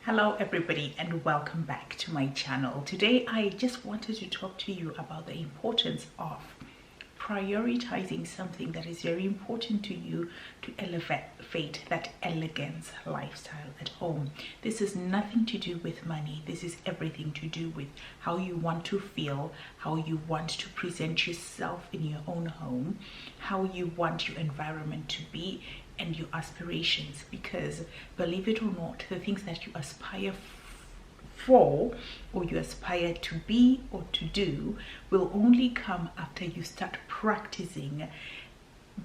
Hello everybody and welcome back to my channel. Today I just wanted to talk to you about the importance of prioritizing something that is very important to you to elevate that elegance lifestyle at home. This has nothing to do with money. This is everything to do with how you want to feel, how you want to present yourself in your own home, how you want your environment to be, and your aspirations. Because believe it or not, the things that you aspire for or you aspire to be or to do will only come after you start practicing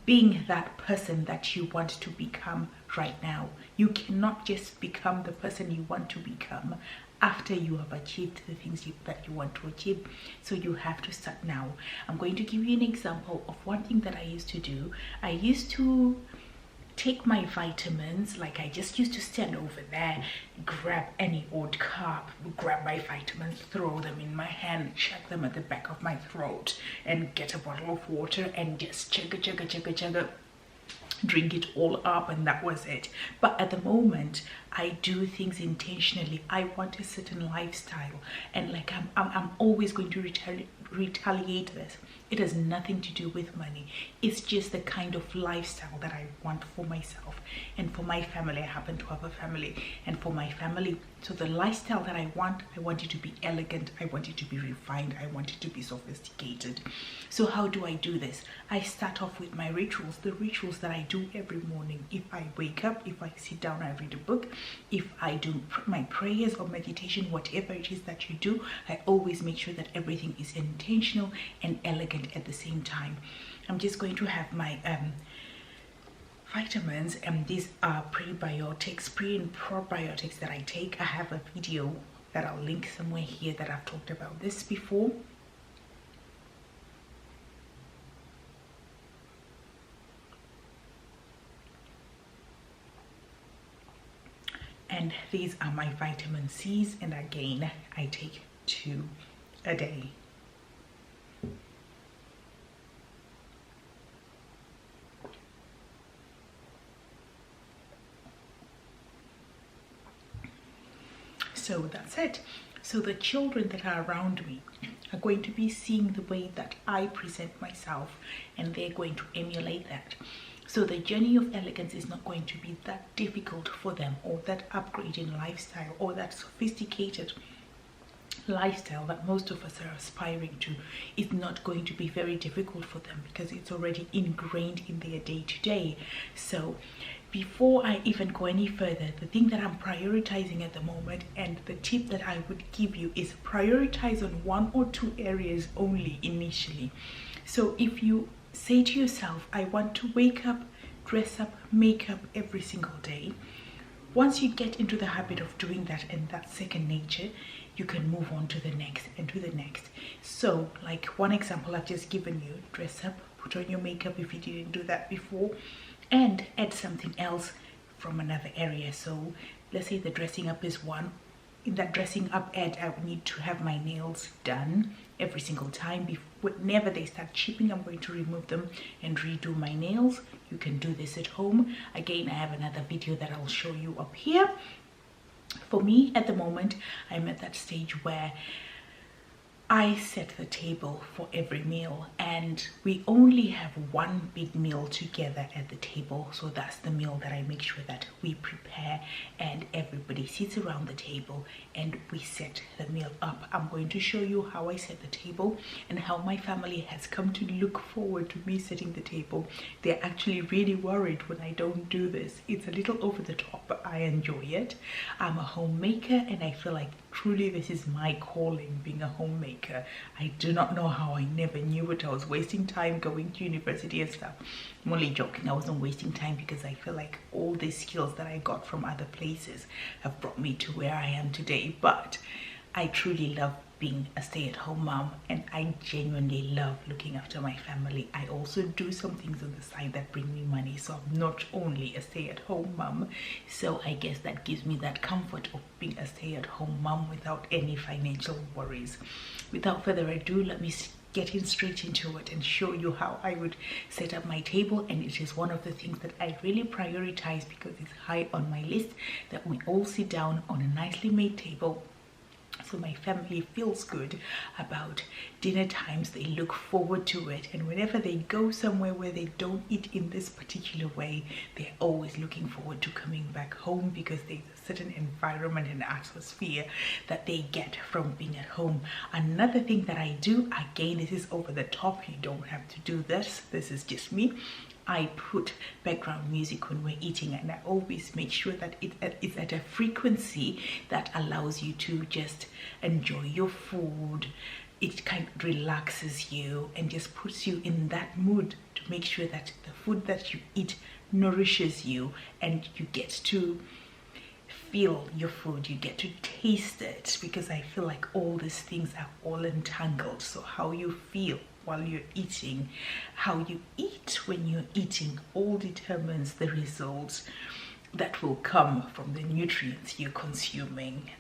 being that person that you want to become right now. You cannot just become the person you want to become after you have achieved the things that you want to achieve. So you have to start now. I'm going to give you an example of one thing that I used to do. I used to take my vitamins, like I just used to stand over there, grab any old cup, grab my vitamins, throw them in my hand, chuck them at the back of my throat, and get a bottle of water and just chugga, drink it all up, and that was it. But at the moment I do things intentionally. I want a certain lifestyle, and like I'm always going to retaliate this. It has nothing to do with money. It's just the kind of lifestyle that I want for myself and for my family. I happen to have a family, and for my family, so the lifestyle that I want it to be elegant, I want it to be refined, I want it to be sophisticated. So how do I do this? I start off with my rituals, the rituals that I do every morning. If I wake up, if I sit down, I read a book, if I do my prayers or meditation, whatever it is that you do, I always make sure that everything is intentional and elegant at the same time. I'm just going to have my vitamins, and these are prebiotics, pre and probiotics that I take. I have a video that I'll link somewhere here that I've talked about this before. And these are my vitamin C's, and again I take 2 a day. So that's it. So the children that are around me are going to be seeing the way that I present myself, and they're going to emulate that. So the journey of elegance is not going to be that difficult for them, or that upgrade in lifestyle, or that sophisticated lifestyle that most of us are aspiring to. Is not going to be very difficult for them because it's already ingrained in their day-to-day. So before I even go any further, the thing that I'm prioritizing at the moment, and the tip that I would give you, is prioritize on 1 or 2 areas only initially. So if you say to yourself, I want to wake up, dress up, make up every single day, once you get into the habit of doing that, and that's second nature, you can move on to the next and to the next. So like one example I've just given you: dress up, put on your makeup if you didn't do that before, and add something else from another area. So let's say the dressing up is one. In that dressing up ad, I would need to have my nails done every single time. Whenever they start chipping, I'm going to remove them and redo my nails. You can do this at home. Again, I have another video that I'll show you up here. For me at the moment, I'm at that stage where I set the table for every meal, and we only have one big meal together at the table. So that's the meal that I make sure that we prepare, and everybody sits around the table and we set the meal up. I'm going to show you how I set the table and how my family has come to look forward to me setting the table. They're actually really worried when I don't do this. It's a little over the top, but I enjoy it. I'm a homemaker, and I feel like truly this is my calling, being a homemaker. I do not know how I never knew it. I was wasting time going to university and stuff. I'm only joking. I wasn't wasting time, because I feel like all these skills that I got from other places have brought me to where I am today. But I truly love being a stay-at-home mom, and I genuinely love looking after my family. I also do some things on the side that bring me money, so I'm not only a stay-at-home mom. So I guess that gives me that comfort of being a stay-at-home mom without any financial worries. Without further ado, let me getting straight into it and show you how I would set up my table. And it is one of the things that I really prioritize because it's high on my list, that we all sit down on a nicely made table, so my family feels good about dinner times. They look forward to it, and whenever they go somewhere where they don't eat in this particular way, they're always looking forward to coming back home, because there's a certain environment and atmosphere that they get from being at home. Another thing that I do, again, this is over the top, you don't have to do this, this is just me, I put background music when we're eating, and I always make sure that it's at a frequency that allows you to just enjoy your food. It kind of relaxes you and just puts you in that mood to make sure that the food that you eat nourishes you, and you get to feel your food, you get to taste it, because I feel like all these things are all entangled. So how you feel while you're eating, how you eat when you're eating, all determines the results that will come from the nutrients you're consuming.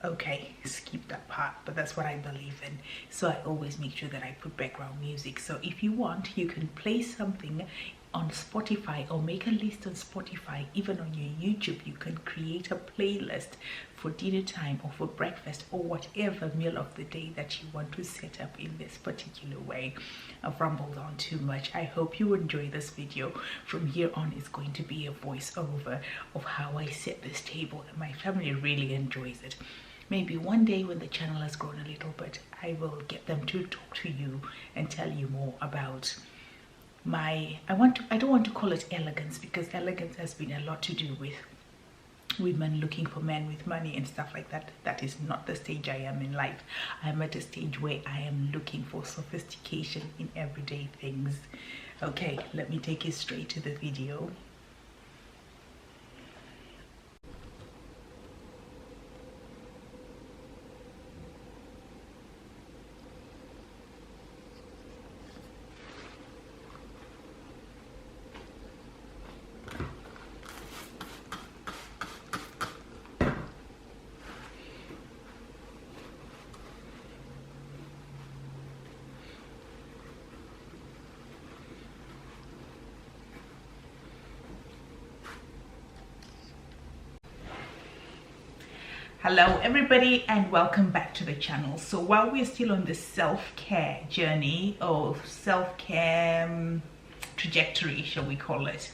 Okay, skip that part, but that's what I believe in. So I always make sure that I put background music. So if you want, you can play something on Spotify or make a list on Spotify. Even on your YouTube, you can create a playlist for dinner time or for breakfast or whatever meal of the day that you want to set up in this particular way. I've rambled on too much. I hope you enjoy this video. From here on, it's going to be a voiceover of how I set this table, and my family really enjoys it. Maybe one day when the channel has grown a little bit, I will get them to talk to you and tell you more about my, I don't want to call it elegance, because elegance has been a lot to do with women looking for men with money and stuff like that. That is not the stage I am in life. I am at a stage where I am looking for sophistication in everyday things. Okay, let me take you straight to the video. Hello everybody, and welcome back to the channel. So while we're still on the self-care journey, or self-care trajectory, shall we call it,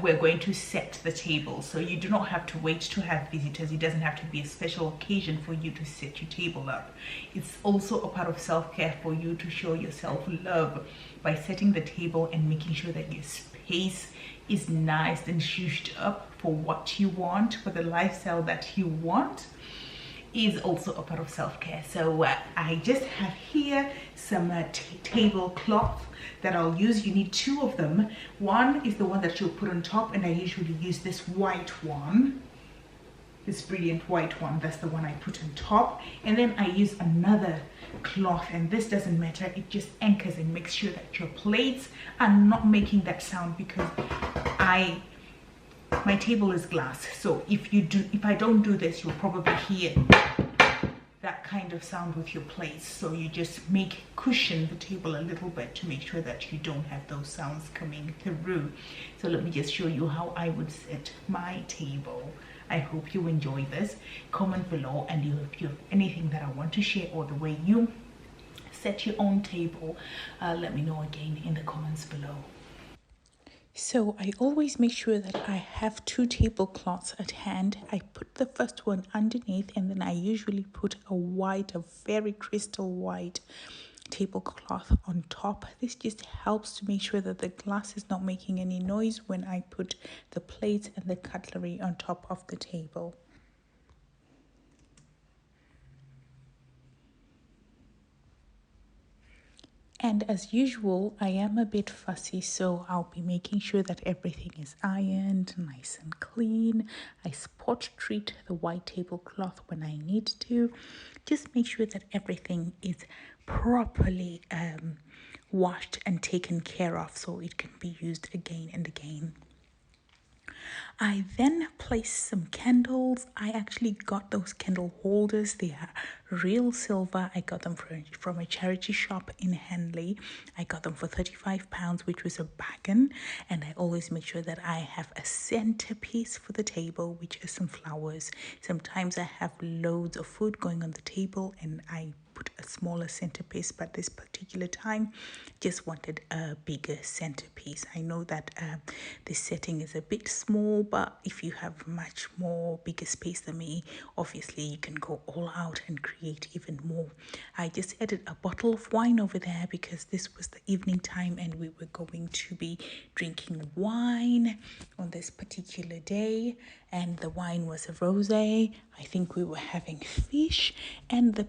we're going to set the table. So you do not have to wait to have visitors. It doesn't have to be a special occasion for you to set your table up. It's also a part of self-care for you to show yourself love by setting the table and making sure that your space is nice and shushed up for what you want, for the lifestyle that you want, is also a part of self-care. So I just have here some tablecloth that I'll use. You need two of them. One is the one that you'll put on top, and I usually use this white one, this brilliant white one. That's the one I put on top. And then I use another cloth, and this doesn't matter, it just anchors and makes sure that your plates are not making that sound, because my table is glass. So if I don't do this, you'll probably hear that kind of sound with your plates. So you just cushion the table a little bit to make sure that you don't have those sounds coming through. So let me just show you how I would set my table. I hope you enjoy this. Comment below, and if you have anything that I want to share, or the way you set your own table, let me know again in the comments below. So I always make sure that I have two tablecloths at hand. I put the first one underneath, and then I usually put a very crystal white tablecloth on top. This just helps to make sure that the glass is not making any noise when I put the plates and the cutlery on top of the table. And as usual, I am a bit fussy, so I'll be making sure that everything is ironed, nice and clean. I spot treat the white tablecloth when I need to. Just make sure that everything is properly washed and taken care of, so it can be used again and again. I then placed some candles. I actually got those candle holders. They are real silver. I got them from a charity shop in Henley. I got them for £35, which was a bargain. And I always make sure that I have a centerpiece for the table, which is some flowers. Sometimes I have loads of food going on the table and I put a smaller centerpiece, but this particular time just wanted a bigger centerpiece. I know that this setting is a bit small, but if you have much more bigger space than me, obviously you can go all out and create even more. I just added a bottle of wine over there because this was the evening time and we were going to be drinking wine on this particular day, and the wine was a rosé. I think we were having fish, and the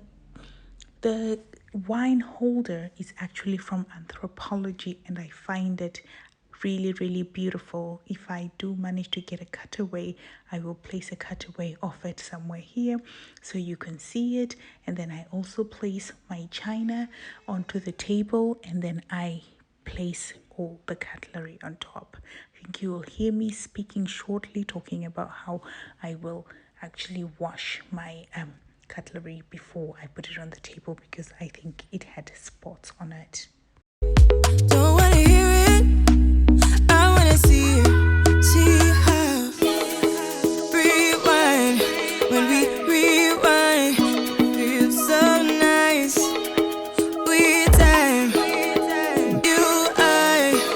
wine holder is actually from Anthropology, and I find it really, really beautiful. If I do manage to get a cutaway, I will place a cutaway of it somewhere here so you can see it. And then I also place my china onto the table, and then I place all the cutlery on top. I think you will hear me speaking shortly, talking about how I will actually wash my cutlery before I put it on the table because I think it had spots on it. Don't wanna hear it, I wanna see it. See how rewind when we rewind. Feels so nice. We time, you, I.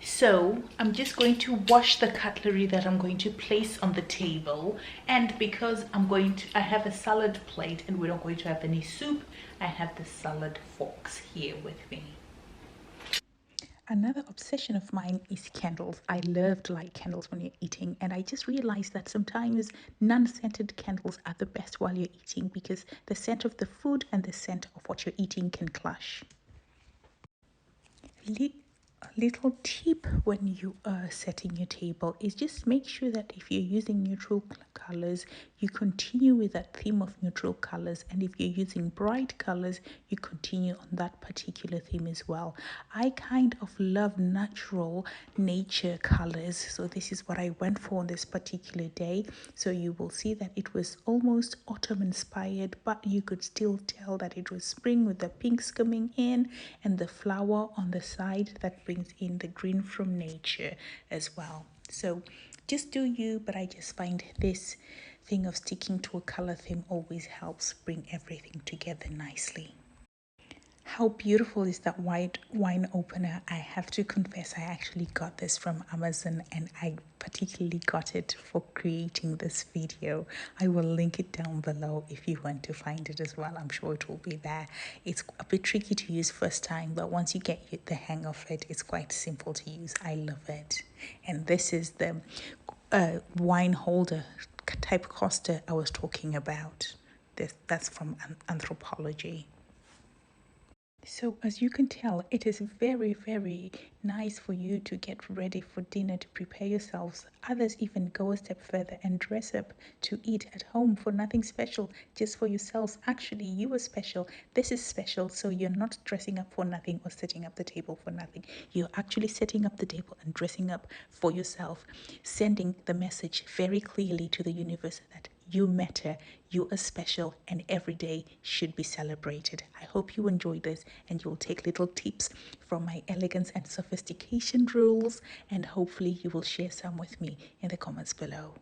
So I'm just going to wash the cutlery that I'm going to place on the table, and because I have a salad plate and we're not going to have any soup, I have the salad forks here with me. Another obsession of mine is candles. I love to light candles when you're eating, and I just realized that sometimes non-scented candles are the best while you're eating because the scent of the food and the scent of what you're eating can clash. A little tip when you are setting your table is just make sure that if you're using neutral colors, you continue with that theme of neutral colors, and if you're using bright colors, you continue on that particular theme as well. I kind of love natural nature colors, so this is what I went for on this particular day. So you will see that it was almost autumn inspired, but you could still tell that it was spring with the pinks coming in and the flower on the side that brings in the green from nature as well. So just do you, but I just find this thing of sticking to a color theme always helps bring everything together nicely. How beautiful is that white wine opener? I have to confess, I actually got this from Amazon, and I particularly got it for creating this video. I will link it down below if you want to find it as well. I'm sure it will be there. It's a bit tricky to use first time, but once you get the hang of it, it's quite simple to use. I love it. And this is the wine holder type coaster I was talking about. That's from Anthropology. So as you can tell, it is very, very nice for you to get ready for dinner, to prepare yourselves. Others even go a step further and dress up to eat at home for nothing special, just for yourselves. Actually, you are special. This is special. So you're not dressing up for nothing or setting up the table for nothing. You're actually setting up the table and dressing up for yourself, sending the message very clearly to the universe that you matter, you are special, and every day should be celebrated. I hope you enjoy this and you'll take little tips from my elegance and sophistication rules, and hopefully you will share some with me in the comments below.